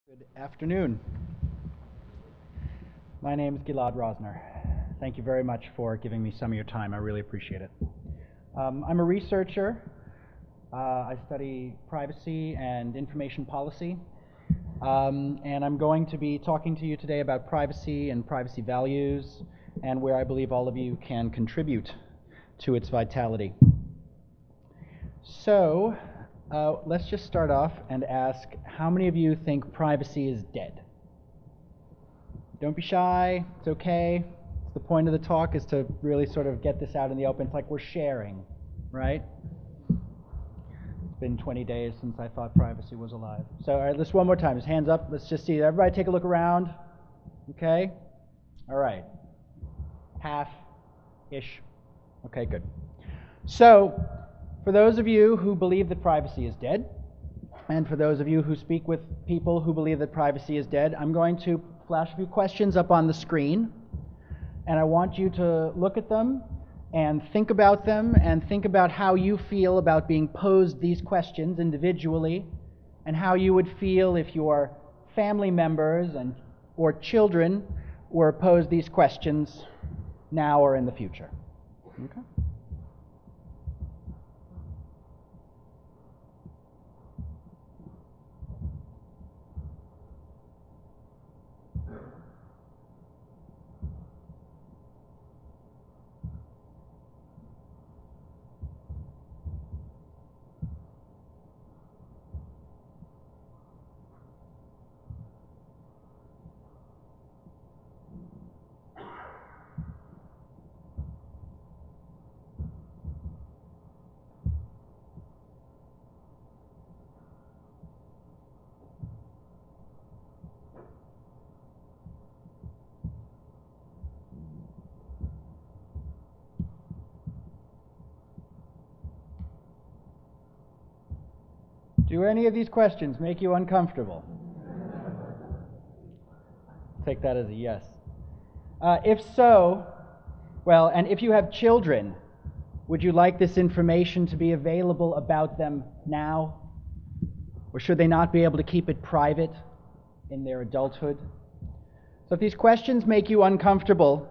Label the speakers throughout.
Speaker 1: Good afternoon. My name is Gilad Rosner. Thank you very much for giving me some of your time. I really appreciate it. I'm a researcher. I study privacy and information policy. And I'm going to be talking to you today about privacy and privacy values and where I believe all of you can contribute to its vitality. So, let's just start off and ask, how many of you think privacy is dead? Don't be shy, it's okay. The point of the talk is to really sort of get this out in the open. It's like we're sharing, right? It's been 20 days since I thought privacy was alive. So, all right, let's one more time. Just hands up. Let's just see. Everybody take a look around. Okay? All right. Half-ish. Okay, good. So, for those of you who believe that privacy is dead, and for those of you who speak with people who believe that privacy is dead, I'm going to flash a few questions up on the screen, and I want you to look at them and think about how you feel about being posed these questions individually, and how you would feel if your family members or children were posed these questions now or in the future. Okay? Do any of these questions make you uncomfortable? Take that as a yes. If so, well, and if you have children, would you like this information to be available about them now? Or should they not be able to keep it private in their adulthood? So if these questions make you uncomfortable,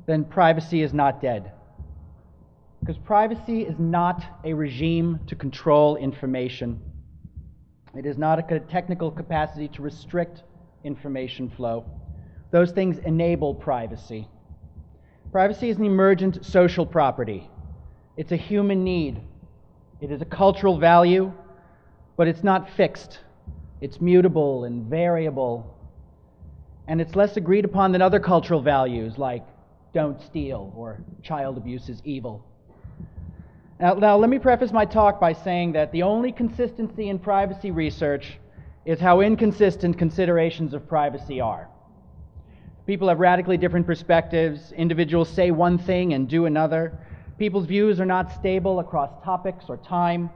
Speaker 1: then privacy is not dead. Because privacy is not a regime to control information. It is not a technical capacity to restrict information flow. Those things enable privacy. Privacy is an emergent social property. It's a human need. It is a cultural value, but it's not fixed. It's mutable and variable. And it's less agreed upon than other cultural values like don't steal or child abuse is evil. Now, let me preface my talk by saying that the only consistency in privacy research is how inconsistent considerations of privacy are. People have radically different perspectives. Individuals say one thing and do another. People's views are not stable across topics or time.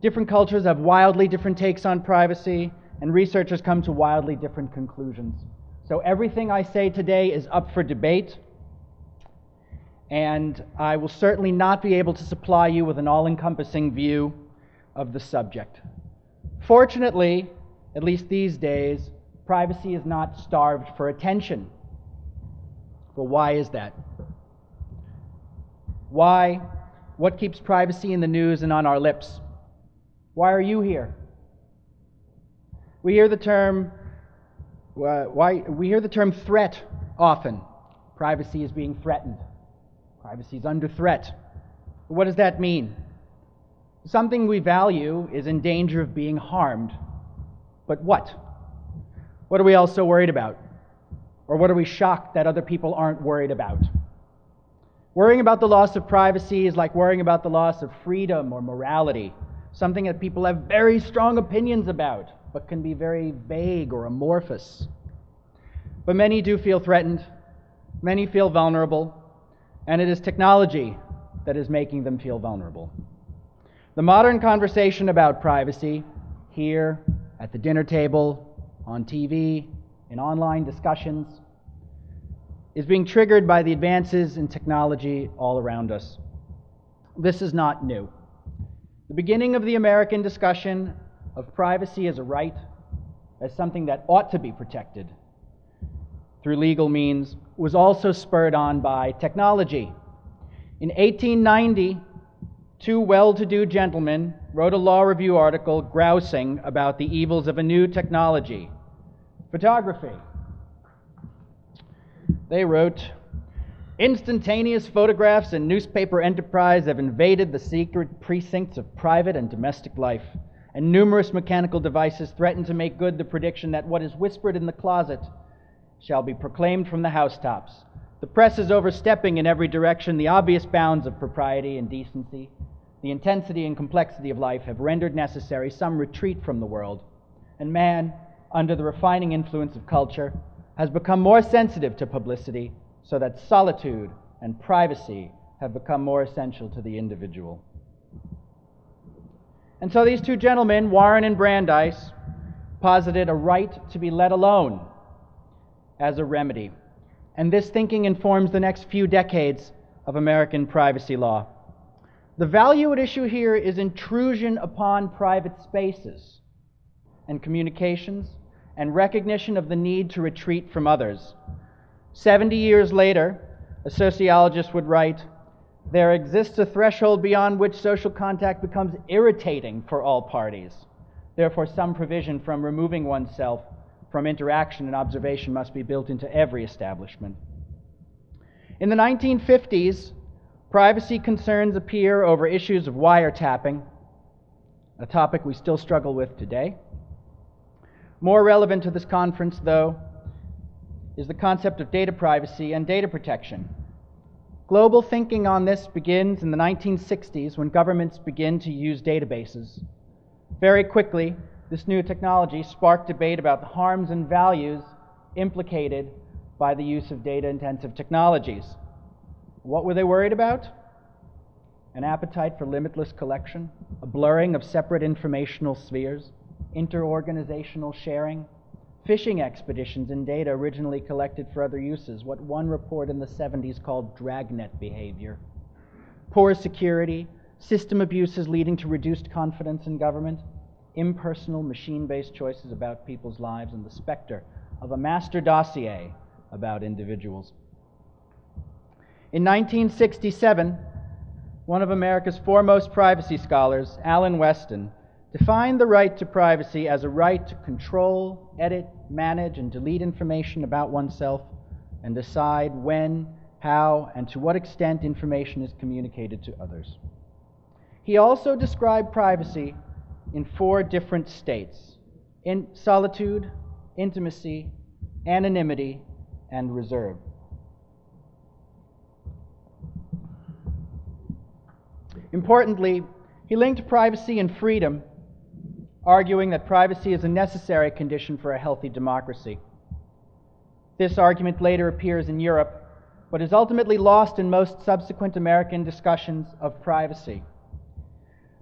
Speaker 1: Different cultures have wildly different takes on privacy, and researchers come to wildly different conclusions. So everything I say today is up for debate, and I will certainly not be able to supply you with an all-encompassing view of the subject. Fortunately, at least these days, privacy is not starved for attention. But why is that? Why? What keeps privacy in the news and on our lips? Why are you here? We hear the term threat often. Privacy is being threatened. Privacy is under threat. What does that mean? Something we value is in danger of being harmed. But what? What are we all so worried about? Or what are we shocked that other people aren't worried about? Worrying about the loss of privacy is like worrying about the loss of freedom or morality, something that people have very strong opinions about, but can be very vague or amorphous. But many do feel threatened. Many feel vulnerable. And it is technology that is making them feel vulnerable. The modern conversation about privacy, here, at the dinner table, on TV, in online discussions, is being triggered by the advances in technology all around us. This is not new. The beginning of the American discussion of privacy as a right as something that ought to be protected through legal means was also spurred on by technology. In 1890, two well-to-do gentlemen wrote a law review article grousing about the evils of a new technology, photography. They wrote, "Instantaneous photographs and newspaper enterprise have invaded the secret precincts of private and domestic life, and numerous mechanical devices threaten to make good the prediction that what is whispered in the closet shall be proclaimed from the housetops. The press is overstepping in every direction the obvious bounds of propriety and decency. The intensity and complexity of life have rendered necessary some retreat from the world, and man, under the refining influence of culture, has become more sensitive to publicity, so that solitude and privacy have become more essential to the individual." And so these two gentlemen, Warren and Brandeis, posited a right to be let alone as a remedy. And this thinking informs the next few decades of American privacy law. The value at issue here is intrusion upon private spaces and communications and recognition of the need to retreat from others. 70 years later, a sociologist would write, "There exists a threshold beyond which social contact becomes irritating for all parties. Therefore, some provision from removing oneself from interaction and observation must be built into every establishment." In the 1950s, privacy concerns appear over issues of wiretapping, a topic we still struggle with today. More relevant to this conference, though, is the concept of data privacy and data protection. Global thinking on this begins in the 1960s when governments begin to use databases. Very quickly, this new technology sparked debate about the harms and values implicated by the use of data-intensive technologies. What were they worried about? An appetite for limitless collection, a blurring of separate informational spheres, interorganizational sharing, fishing expeditions in data originally collected for other uses, what one report in the 70s called dragnet behavior, poor security, system abuses leading to reduced confidence in government, impersonal machine-based choices about people's lives, and the specter of a master dossier about individuals. In 1967, one of America's foremost privacy scholars, Alan Weston, defined the right to privacy as a right to control, edit, manage, and delete information about oneself and decide when, how, and to what extent information is communicated to others. He also described privacy in 4 different states: in solitude, intimacy, anonymity, and reserve. Importantly, he linked privacy and freedom, arguing that privacy is a necessary condition for a healthy democracy. This argument later appears in Europe, but is ultimately lost in most subsequent American discussions of privacy.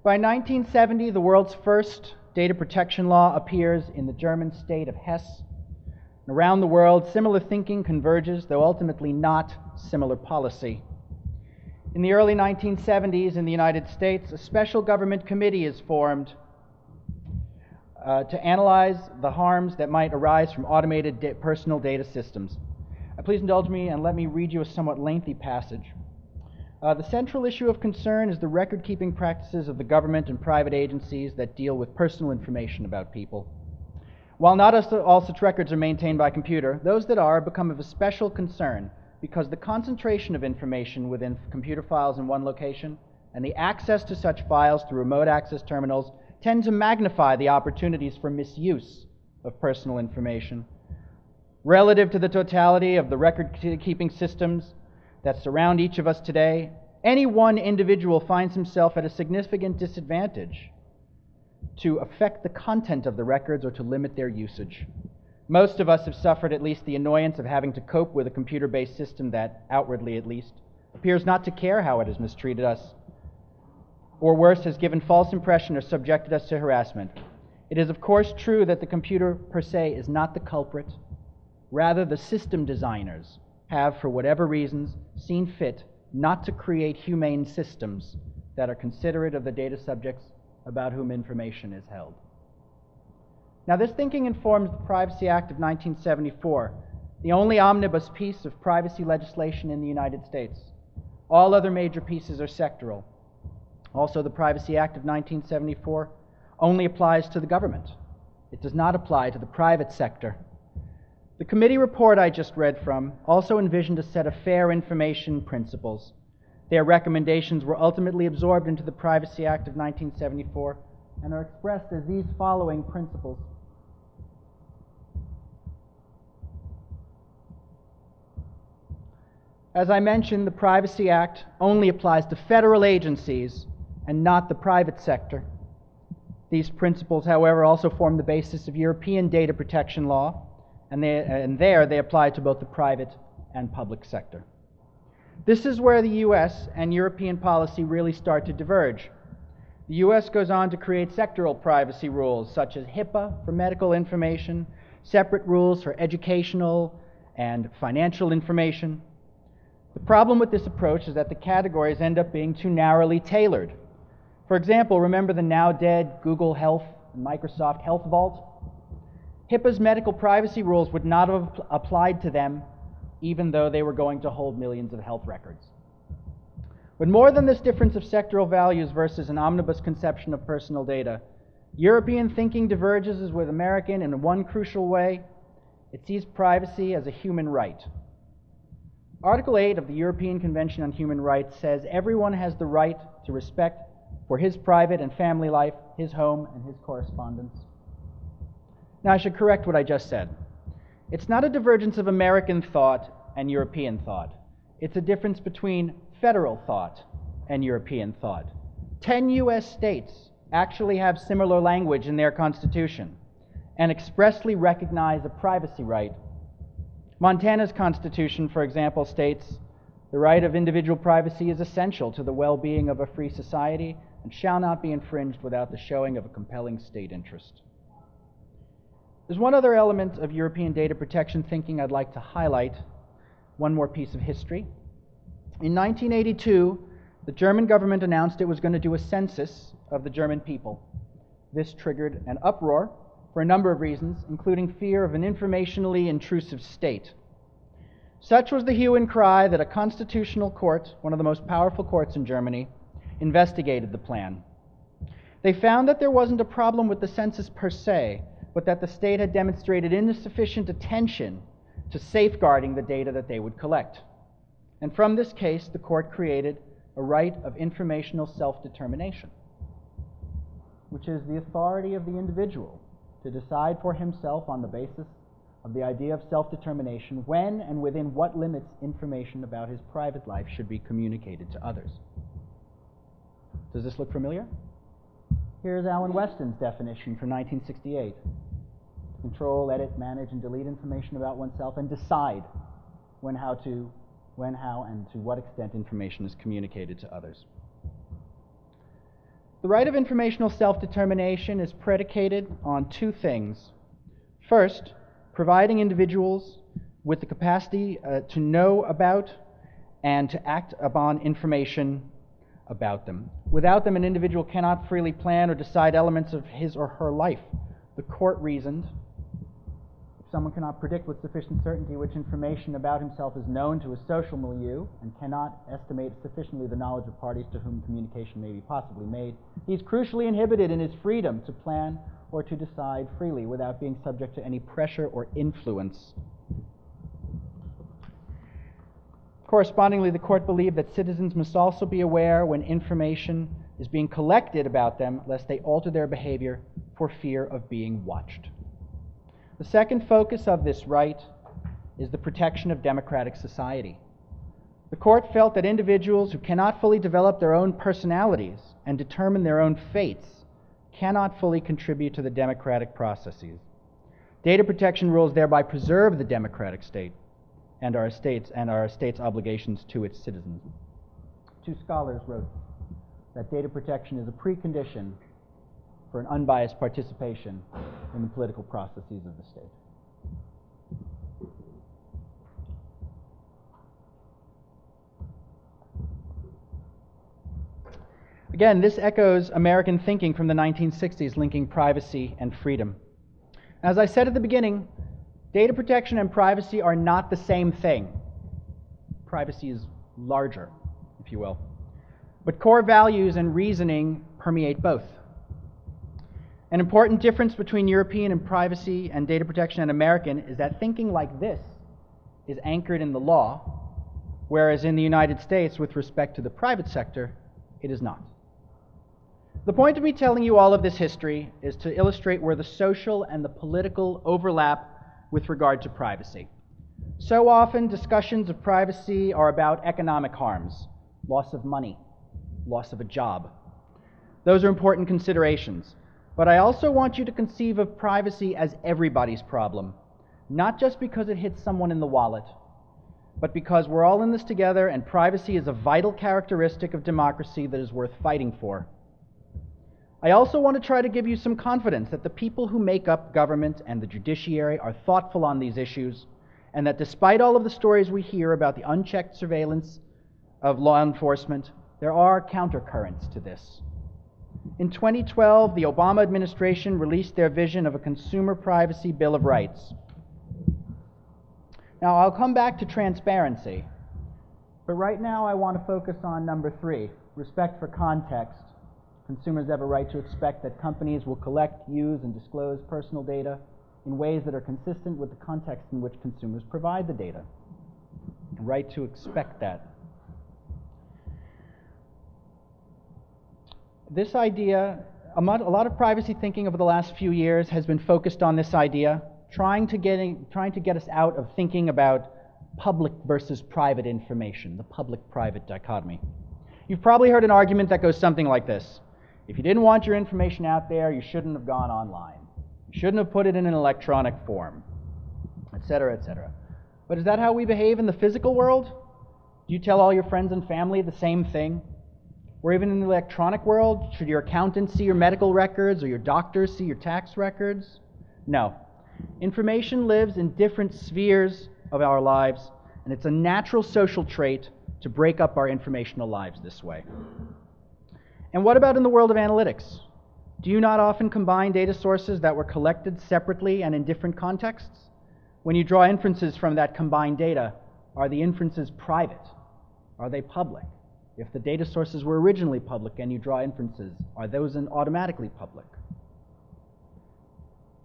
Speaker 1: By 1970, the world's first data protection law appears in the German state of Hesse. And around the world, similar thinking converges, though ultimately not similar policy. In the early 1970s in the United States, a special government committee is formed to analyze the harms that might arise from automated personal data systems. Please indulge me and let me read you a somewhat lengthy passage. The central issue of concern is the record-keeping practices of the government and private agencies that deal with personal information about people. While not all such records are maintained by computer, those that are become of a special concern because the concentration of information within computer files in one location and the access to such files through remote access terminals tend to magnify the opportunities for misuse of personal information. Relative to the totality of the record-keeping systems that surround each of us today, any one individual finds himself at a significant disadvantage to affect the content of the records or to limit their usage. Most of us have suffered at least the annoyance of having to cope with a computer-based system that, outwardly at least, appears not to care how it has mistreated us, or worse, has given false impression or subjected us to harassment. It is of course true that the computer per se is not the culprit. Rather, the system designers have, for whatever reasons, seen fit not to create humane systems that are considerate of the data subjects about whom information is held. Now, this thinking informs the Privacy Act of 1974, the only omnibus piece of privacy legislation in the United States. All other major pieces are sectoral. Also, the Privacy Act of 1974 only applies to the government. It does not apply to the private sector. The committee report I just read from also envisioned a set of fair information principles. Their recommendations were ultimately absorbed into the Privacy Act of 1974 and are expressed as these following principles. As I mentioned, the Privacy Act only applies to federal agencies and not the private sector. These principles, however, also form the basis of European data protection law, and there they apply to both the private and public sector. This is where the U.S. and European policy really start to diverge. The U.S. goes on to create sectoral privacy rules, such as HIPAA for medical information, separate rules for educational and financial information. The problem with this approach is that the categories end up being too narrowly tailored. For example, remember the now dead Google Health and Microsoft Health Vault? HIPAA's medical privacy rules would not have applied to them, even though they were going to hold millions of health records. But more than this difference of sectoral values versus an omnibus conception of personal data, European thinking diverges with American in one crucial way. It sees privacy as a human right. Article 8 of the European Convention on Human Rights says everyone has the right to respect for his private and family life, his home, and his correspondence. Now, I should correct what I just said. It's not a divergence of American thought and European thought. It's a difference between federal thought and European thought. 10 U.S. states actually have similar language in their constitution and expressly recognize a privacy right. Montana's constitution, for example, states, "The right of individual privacy is essential to the well-being of a free society and shall not be infringed without the showing of a compelling state interest." There's one other element of European data protection thinking I'd like to highlight, one more piece of history. In 1982, the German government announced it was going to do a census of the German people. This triggered an uproar for a number of reasons, including fear of an informationally intrusive state. Such was the hue and cry that a constitutional court, one of the most powerful courts in Germany, investigated the plan. They found that there wasn't a problem with the census per se, but that the state had demonstrated insufficient attention to safeguarding the data that they would collect. And from this case, the court created a right of informational self-determination, which is the authority of the individual to decide for himself on the basis of the idea of self-determination when and within what limits information about his private life should be communicated to others. Does this look familiar? Here's Alan Weston's definition for 1968. Control, edit, manage, and delete information about oneself and decide when, how, and to what extent information is communicated to others. The right of informational self-determination is predicated on two things. First, providing individuals with the capacity to know about and to act upon information about them. Without them, an individual cannot freely plan or decide elements of his or her life. The court reasoned, if someone cannot predict with sufficient certainty which information about himself is known to a social milieu and cannot estimate sufficiently the knowledge of parties to whom communication may be possibly made, he is crucially inhibited in his freedom to plan or to decide freely without being subject to any pressure or influence. Correspondingly, the court believed that citizens must also be aware when information is being collected about them, lest they alter their behavior for fear of being watched. The second focus of this right is the protection of democratic society. The court felt that individuals who cannot fully develop their own personalities and determine their own fates cannot fully contribute to the democratic processes. Data protection rules thereby preserve the democratic state and our state's obligations to its citizens. Two scholars wrote that data protection is a precondition for an unbiased participation in the political processes of the state. Again, this echoes American thinking from the 1960s linking privacy and freedom. As I said at the beginning, data protection and privacy are not the same thing. Privacy is larger, if you will. But core values and reasoning permeate both. An important difference between European and privacy and data protection and American is that thinking like this is anchored in the law, whereas in the United States, with respect to the private sector, it is not. The point of me telling you all of this history is to illustrate where the social and the political overlap with regard to privacy. So often, discussions of privacy are about economic harms, loss of money, loss of a job. Those are important considerations. But I also want you to conceive of privacy as everybody's problem, not just because it hits someone in the wallet, but because we're all in this together and privacy is a vital characteristic of democracy that is worth fighting for. I also want to try to give you some confidence that the people who make up government and the judiciary are thoughtful on these issues, and that despite all of the stories we hear about the unchecked surveillance of law enforcement, there are countercurrents to this. In 2012, the Obama administration released their vision of a Consumer Privacy Bill of Rights. Now, I'll come back to transparency, but right now I want to focus on number 3, respect for context. Consumers have a right to expect that companies will collect, use, and disclose personal data in ways that are consistent with the context in which consumers provide the data. A right to expect that. This idea, a lot of privacy thinking over the last few years has been focused on this idea, trying to get us out of thinking about public versus private information, the public-private dichotomy. You've probably heard an argument that goes something like this. If you didn't want your information out there, you shouldn't have gone online. You shouldn't have put it in an electronic form, etc., etc. But is that how we behave in the physical world? Do you tell all your friends and family the same thing? Or even in the electronic world, should your accountant see your medical records or your doctors see your tax records? No. Information lives in different spheres of our lives, and it's a natural social trait to break up our informational lives this way. And what about in the world of analytics? Do you not often combine data sources that were collected separately and in different contexts? When you draw inferences from that combined data, are the inferences private? Are they public? If the data sources were originally public and you draw inferences, are those automatically public?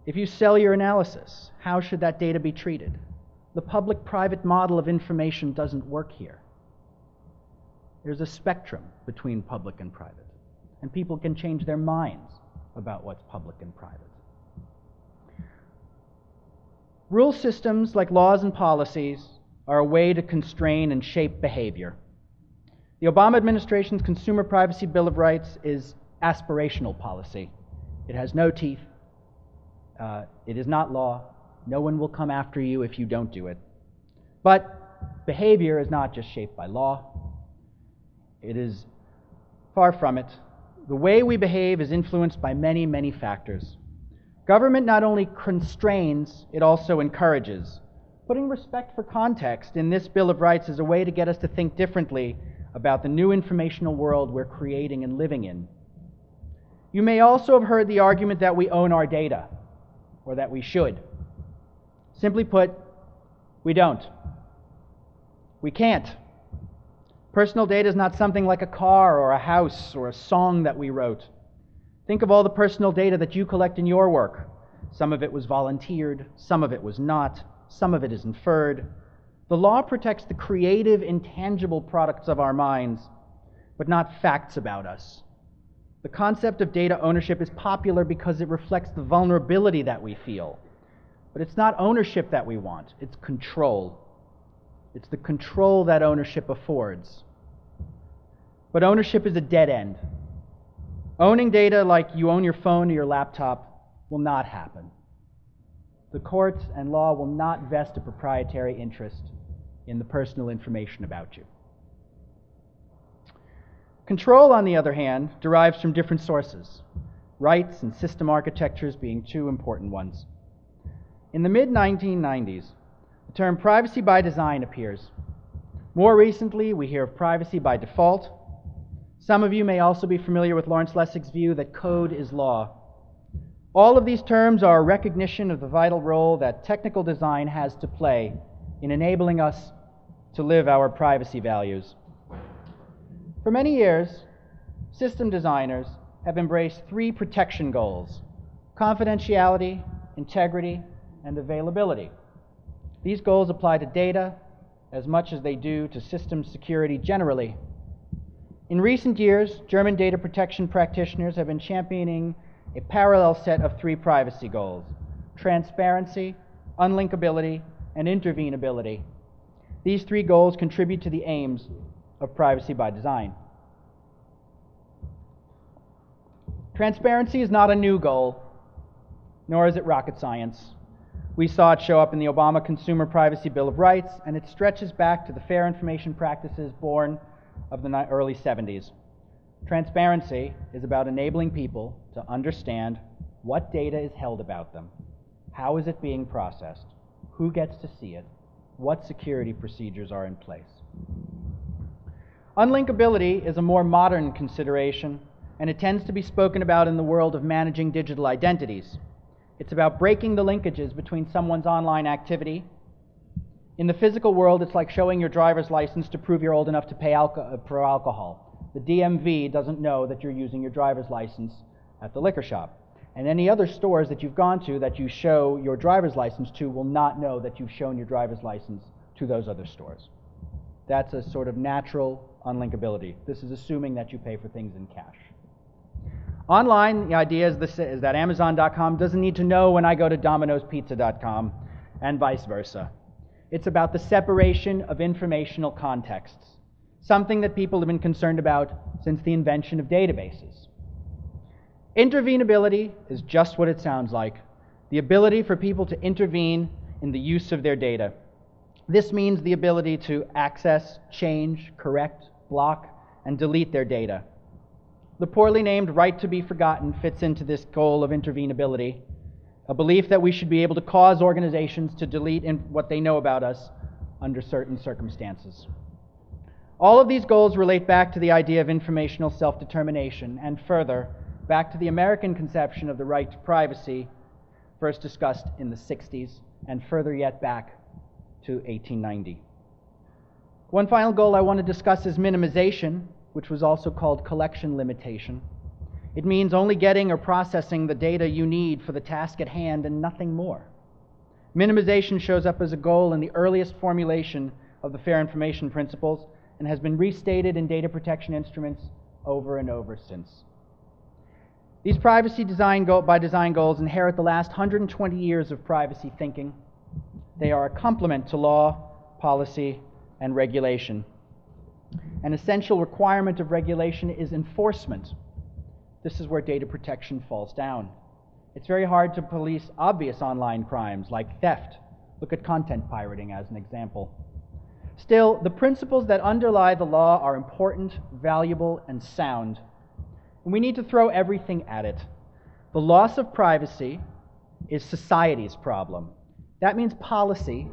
Speaker 1: If you sell your analysis, how should that data be treated? The public-private model of information doesn't work here. There's a spectrum between public and private, and people can change their minds about what's public and private. Rule systems like laws and policies are a way to constrain and shape behavior. The Obama administration's Consumer Privacy Bill of Rights is aspirational policy. It has no teeth. It is not law. No one will come after you if you don't do it. But behavior is not just shaped by law. It is far from it. The way we behave is influenced by many, many factors. Government not only constrains, it also encourages. Putting respect for context in this Bill of Rights is a way to get us to think differently about the new informational world we're creating and living in. You may also have heard the argument that we own our data, or that we should. Simply put, we don't. We can't. Personal data is not something like a car or a house or a song that we wrote. Think of all the personal data that you collect in your work. Some of it was volunteered, some of it was not, some of it is inferred. The law protects the creative, intangible products of our minds, but not facts about us. The concept of data ownership is popular because it reflects the vulnerability that we feel. But it's not ownership that we want, it's control. It's the control that ownership affords. But ownership is a dead end. Owning data like you own your phone or your laptop will not happen. The courts and law will not vest a proprietary interest in the personal information about you. Control, on the other hand, derives from different sources, rights and system architectures being two important ones. In the mid-1990s, the term privacy by design appears. More recently, we hear of privacy by default. Some of you may also be familiar with Lawrence Lessig's view that code is law. All of these terms are a recognition of the vital role that technical design has to play in enabling us to live our privacy values. For many years, system designers have embraced three protection goals: confidentiality, integrity, and availability. These goals apply to data as much as they do to system security generally. In recent years, German data protection practitioners have been championing a parallel set of three privacy goals: transparency, unlinkability, and intervenability. These three goals contribute to the aims of privacy by design. Transparency is not a new goal, nor is it rocket science. We saw it show up in the Obama Consumer Privacy Bill of Rights, and it stretches back to the fair information practices born of the early 70s. Transparency is about enabling people to understand what data is held about them, how is it being processed, who gets to see it, what security procedures are in place. Unlinkability is a more modern consideration, and it tends to be spoken about in the world of managing digital identities. It's about breaking the linkages between someone's online activity. In the physical world, it's like showing your driver's license to prove you're old enough to pay for alcohol. The DMV doesn't know that you're using your driver's license at the liquor shop. And any other stores that you've gone to that you show your driver's license to will not know that you've shown your driver's license to those other stores. That's a sort of natural unlinkability. This is assuming that you pay for things in cash. Online, the idea is that Amazon.com doesn't need to know when I go to Domino'sPizza.com, and vice versa. It's about the separation of informational contexts, something that people have been concerned about since the invention of databases. Intervenability is just what it sounds like: the ability for people to intervene in the use of their data. This means the ability to access, change, correct, block, and delete their data. The poorly named right to be forgotten fits into this goal of intervenability, a belief that we should be able to cause organizations to delete what they know about us under certain circumstances. All of these goals relate back to the idea of informational self-determination, and further, back to the American conception of the right to privacy, first discussed in the 60s, and further yet back to 1890. One final goal I want to discuss is minimization, which was also called collection limitation. It means only getting or processing the data you need for the task at hand and nothing more. Minimization shows up as a goal in the earliest formulation of the Fair Information Principles and has been restated in data protection instruments over and over since. These privacy by design goals inherit the last 120 years of privacy thinking. They are a complement to law, policy, and regulation. An essential requirement of regulation is enforcement. This is where data protection falls down. It's very hard to police obvious online crimes like theft. Look at content pirating as an example. Still, the principles that underlie the law are important, valuable, and sound. And we need to throw everything at it. The loss of privacy is society's problem. That means policy,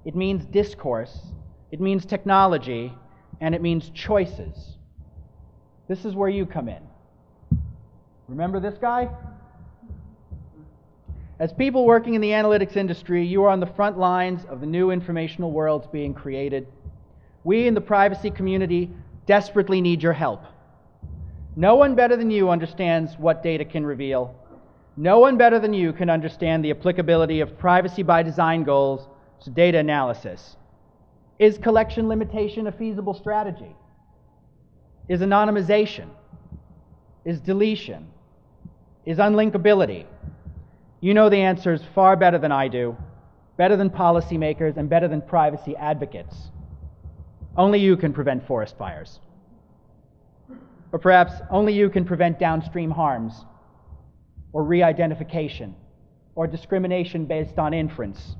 Speaker 1: it means discourse, it means technology, and it means choices. This is where you come in. Remember this guy? As people working in the analytics industry, you are on the front lines of the new informational worlds being created. We in the privacy community desperately need your help. No one better than you understands what data can reveal. No one better than you can understand the applicability of privacy by design goals to data analysis. Is collection limitation a feasible strategy? Is anonymization? Is deletion? Is unlinkability? You know the answers far better than I do, better than policymakers, and better than privacy advocates. Only you can prevent forest fires. Or perhaps only you can prevent downstream harms, or re-identification, or discrimination based on inference.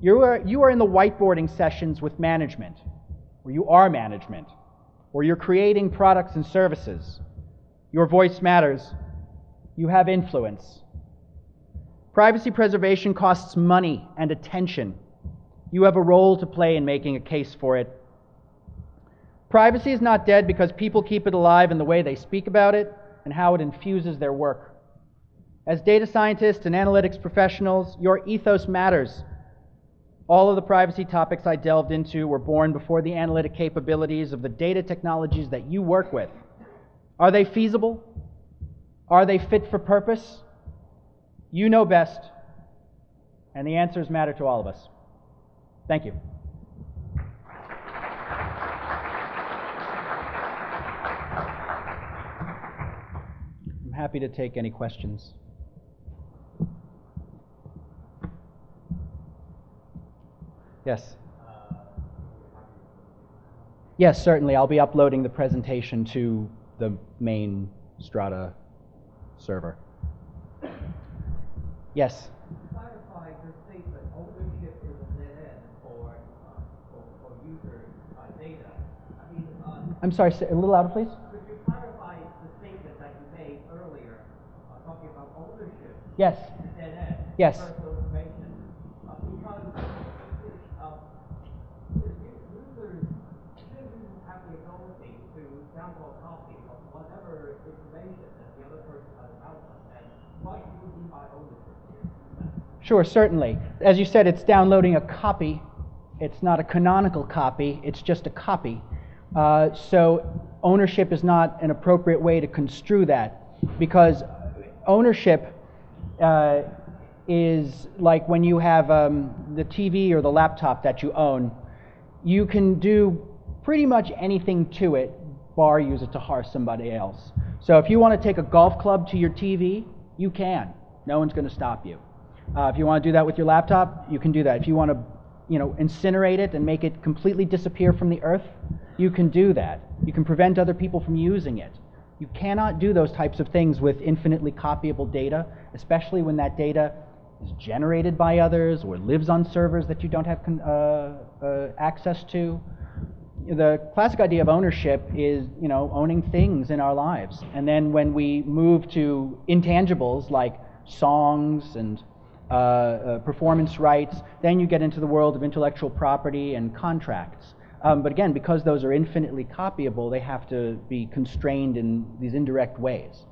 Speaker 1: You are in the whiteboarding sessions with management, or you are management, or you're creating products and services. Your voice matters. You have influence. Privacy preservation costs money and attention. You have a role to play in making a case for it. Privacy is not dead because people keep it alive in the way they speak about it and how it infuses their work. As data scientists and analytics professionals, your ethos matters. All of the privacy topics I delved into were born before the analytic capabilities of the data technologies that you work with. Are they feasible? Are they fit for purpose? You know best, and the answers matter to all of us. Thank you. I'm happy to take any questions. Yes? Yes, certainly. I'll be uploading the presentation to the main Strata server. Yes?
Speaker 2: Clarify your statement. Ownership is a dead end for user data. I mean,
Speaker 1: I'm sorry, say a little louder, please.
Speaker 2: could you clarify the statement that you made earlier, talking about ownership?
Speaker 1: Yes.
Speaker 2: Is a dead end.
Speaker 1: Yes.
Speaker 2: Personal information. Because users shouldn't have the ability to download copies of whatever information that the other person has about them. And what do you mean by ownership?
Speaker 1: Sure, certainly. As you said, it's downloading a copy. It's not a canonical copy, it's just a copy. So ownership is not an appropriate way to construe that, because ownership is like when you have the TV or the laptop that you own. You can do pretty much anything to it, bar use it to harm somebody else. So if you want to take a golf club to your TV, you can. No one's going to stop you. If you want to do that with your laptop, you can do that. If you want to, incinerate it and make it completely disappear from the earth, you can do that. You can prevent other people from using it. You cannot do those types of things with infinitely copyable data, especially when that data is generated by others or lives on servers that you don't have access to. The classic idea of ownership is, owning things in our lives. And then when we move to intangibles like songs and performance rights, then you get into the world of intellectual property and contracts. But again, because those are infinitely copyable, they have to be constrained in these indirect ways.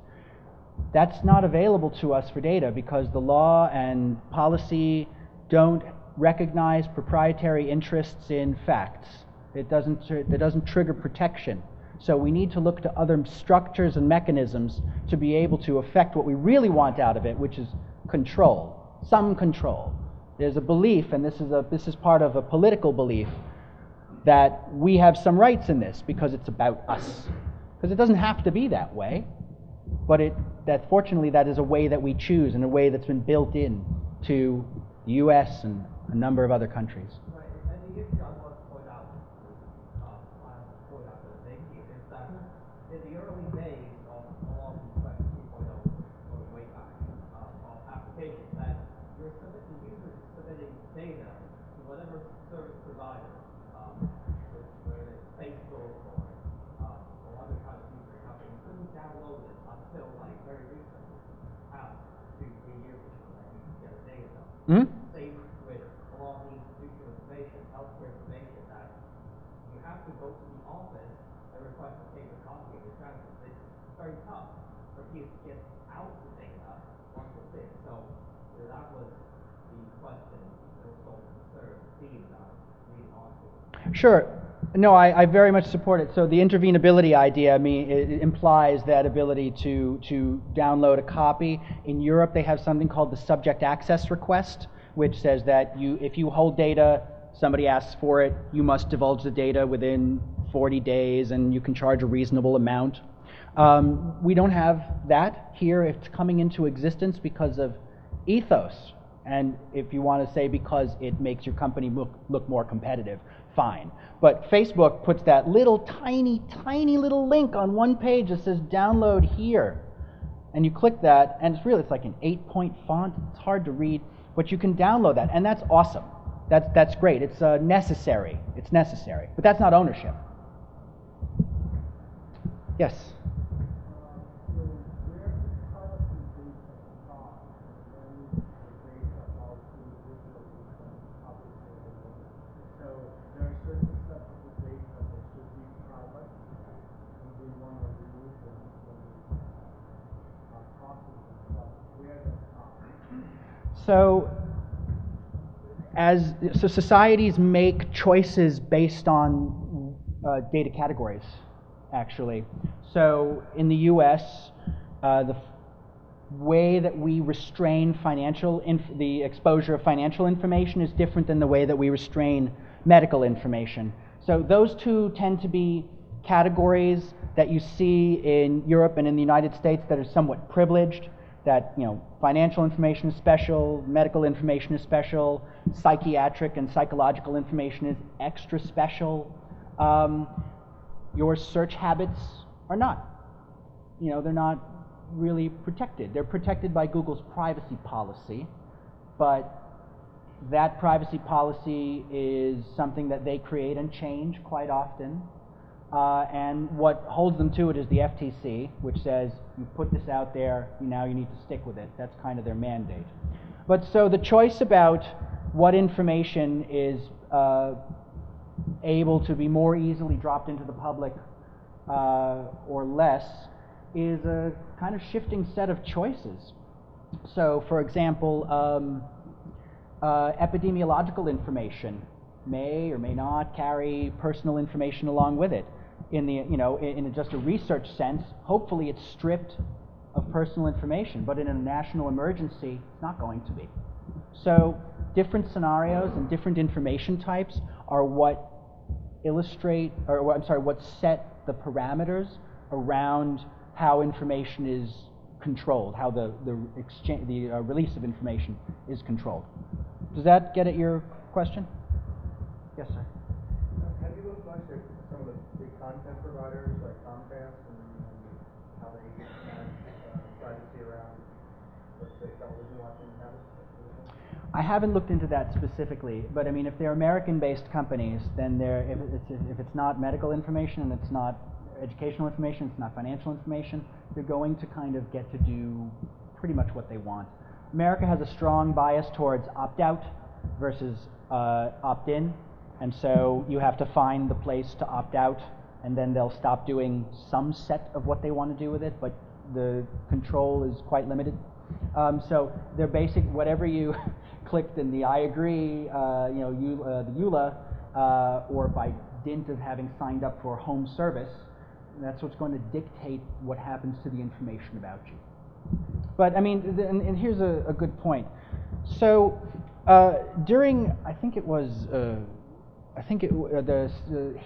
Speaker 1: That's not available to us for data because the law and policy don't recognize proprietary interests in facts. It doesn't trigger protection. So we need to look to other structures and mechanisms to be able to affect what we really want out of it, which is control, some control. There's a belief, and this is part of a political belief, that we have some rights in this because it's about us. Because it doesn't have to be that way, but fortunately that is a way that we choose and a way that's been built in to the U.S. and a number of other countries.
Speaker 2: Right, and the issue I want to point out, is that in the early days of along Web 2.0, going way back, of applications, that the user is submitting data to whatever service provider, whether it's Facebook or other kind of user company, you couldn't download it until like very recently, past 2-3 years or so, that you could get a data dump.
Speaker 1: Mm-hmm.
Speaker 2: Same with all the institutional information, healthcare information, that you have to go to the office and request a paper copy of the transcript. It's very tough for people to get out the data once it's in. So that was the question that was so concerned, Steve, about leading on to.
Speaker 1: Sure. No, I very much support it. So the intervenability idea, it implies that ability to download a copy. In Europe, they have something called the subject access request, which says that if you hold data, somebody asks for it, you must divulge the data within 40 days, and you can charge a reasonable amount. We don't have that here. It's coming into existence because of ethos. And if you want to say because it makes your company look more competitive, fine. But Facebook puts that little tiny little link on one page that says download here. And you click that, and it's like an 8-point font. It's hard to read, but you can download that, and that's awesome. That's great. It's necessary. It's necessary. But that's not ownership. Yes? So, so societies make choices based on data categories, actually. So in the U.S., the way that we restrain the exposure of financial information is different than the way that we restrain medical information. So those two tend to be categories that you see in Europe and in the United States that are somewhat privileged, that, you know, financial information is special, medical information is special, psychiatric and psychological information is extra special. Your search habits are not. You know, they're not really protected. They're protected by Google's privacy policy, but that privacy policy is something that they create and change quite often. And what holds them to it is the FTC, which says, you put this out there, now you need to stick with it. That's kind of their mandate. But so the choice about what information is able to be more easily dropped into the public or less is a kind of shifting set of choices. So, for example, epidemiological information may or may not carry personal information along with it. In the, you know, in just a research sense, hopefully it's stripped of personal information, but in a national emergency, it's not going to be. So different scenarios and different information types are what illustrate, or I'm sorry, what set the parameters around how information is controlled, how the release of information is controlled. Does that get at your question? Yes, sir.
Speaker 3: Have you looked much at some of the big content providers like Comcast and how they manage privacy around, let's say, television watching habits?
Speaker 1: I haven't looked into that specifically, but I mean, if they're American-based companies, then if it's not medical information and it's not educational information, it's not financial information, they're going to kind of get to do pretty much what they want. America has a strong bias towards opt-out versus opt-in, and so you have to find the place to opt out, and then they'll stop doing some set of what they want to do with it, but the control is quite limited. So they're basic, whatever you clicked in the I agree, the EULA, or by dint of having signed up for home service, that's what's going to dictate what happens to the information about you. But I mean, and here's a good point. So during, I think it was, the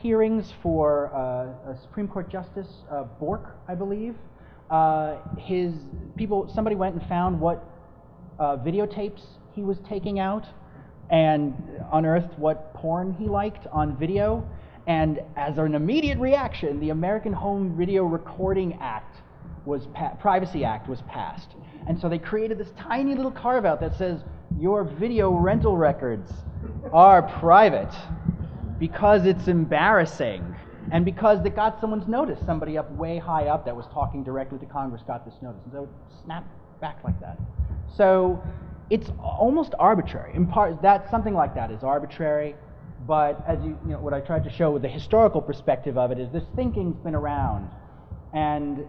Speaker 1: hearings for a Supreme Court Justice Bork, I believe, somebody went and found what videotapes he was taking out and unearthed what porn he liked on video. And as an immediate reaction, the American Home Video Recording Act Privacy Act was passed. And so they created this tiny little carve-out that says, your video rental records are private, because it's embarrassing and because it got someone's notice. Somebody up way high up that was talking directly to Congress got this notice. And so it snapped back like that. So it's almost arbitrary. In part, something like that is arbitrary. But as you know, what I tried to show with the historical perspective of it is this thinking's been around, and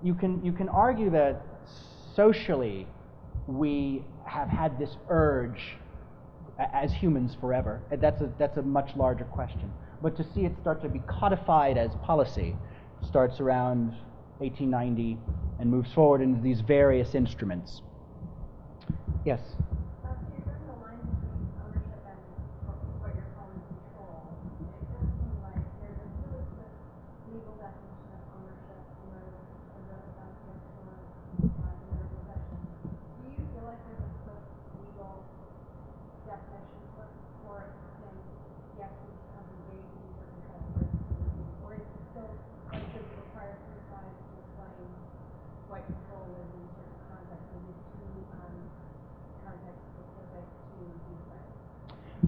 Speaker 1: you can argue that socially we have had this urge as humans forever. That's a much larger question. But to see it start to be codified as policy starts around 1890 and moves forward into these various instruments. Yes.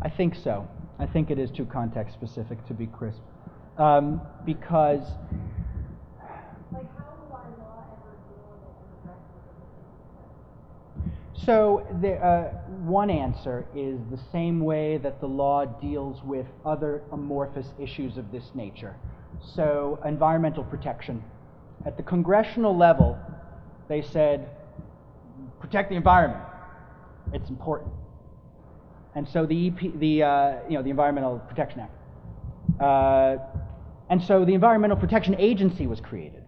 Speaker 1: I think so. I think it is too context specific to be crisp, because. Like, how will our law ever deal with it and address it? So one answer is the same way that the law deals with other amorphous issues of this nature. So environmental protection. At the congressional level, they said, protect the environment. It's important. And so the Environmental Protection Act. And so the Environmental Protection Agency was created,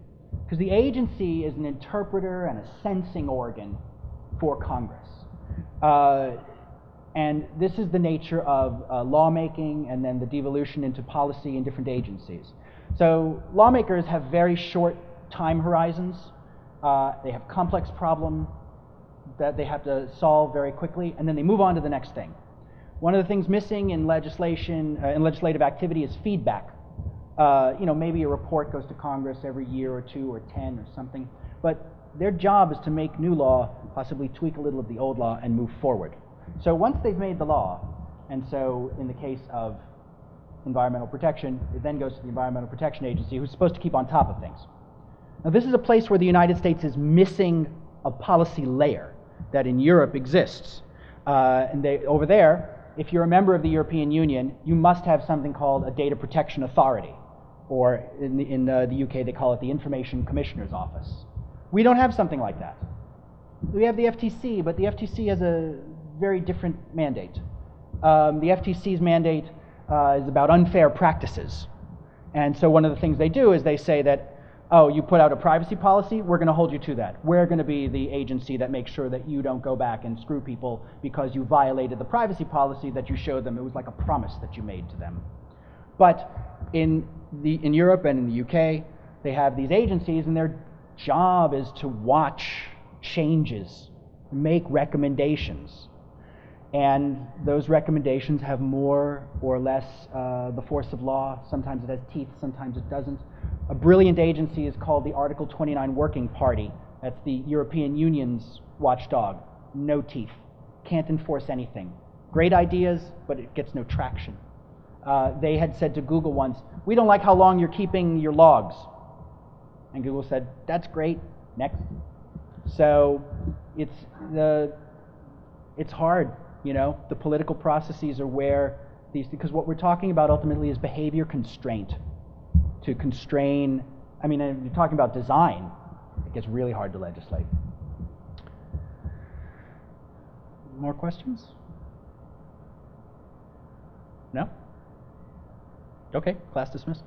Speaker 1: because the agency is an interpreter and a sensing organ for Congress. And this is the nature of lawmaking and then the devolution into policy in different agencies. So lawmakers have very short time horizons. They have complex problems that they have to solve very quickly, and then they move on to the next thing. One of the things missing in legislation, in legislative activity, is feedback. Maybe a report goes to Congress every year or 2 or 10 or something, but their job is to make new law, possibly tweak a little of the old law, and move forward. So once they've made the law, and so in the case of environmental protection, it then goes to the Environmental Protection Agency, who's supposed to keep on top of things. Now, this is a place where the United States is missing a policy layer that in Europe exists. Over there, if you're a member of the European Union, you must have something called a data protection authority, or in the UK they call it the Information Commissioner's Office. We don't have something like that. We have the FTC, but the FTC has a very different mandate. The FTC's mandate is about unfair practices. And so one of the things they do is they say that, oh, you put out a privacy policy, we're going to hold you to that. We're going to be the agency that makes sure that you don't go back and screw people because you violated the privacy policy that you showed them. It was like a promise that you made to them. But in Europe and in the UK, they have these agencies, and their job is to watch changes, make recommendations. And those recommendations have more or less the force of law. Sometimes it has teeth, sometimes it doesn't. A brilliant agency is called the Article 29 Working Party. That's the European Union's watchdog. No teeth. Can't enforce anything. Great ideas, but it gets no traction. They had said to Google once, "We don't like how long you're keeping your logs." And Google said, "That's great. Next." So it's hard, The political processes are where because what we're talking about ultimately is behavior constraint. To constrain, you're talking about design, it gets really hard to legislate. More questions? No? Okay, class dismissed.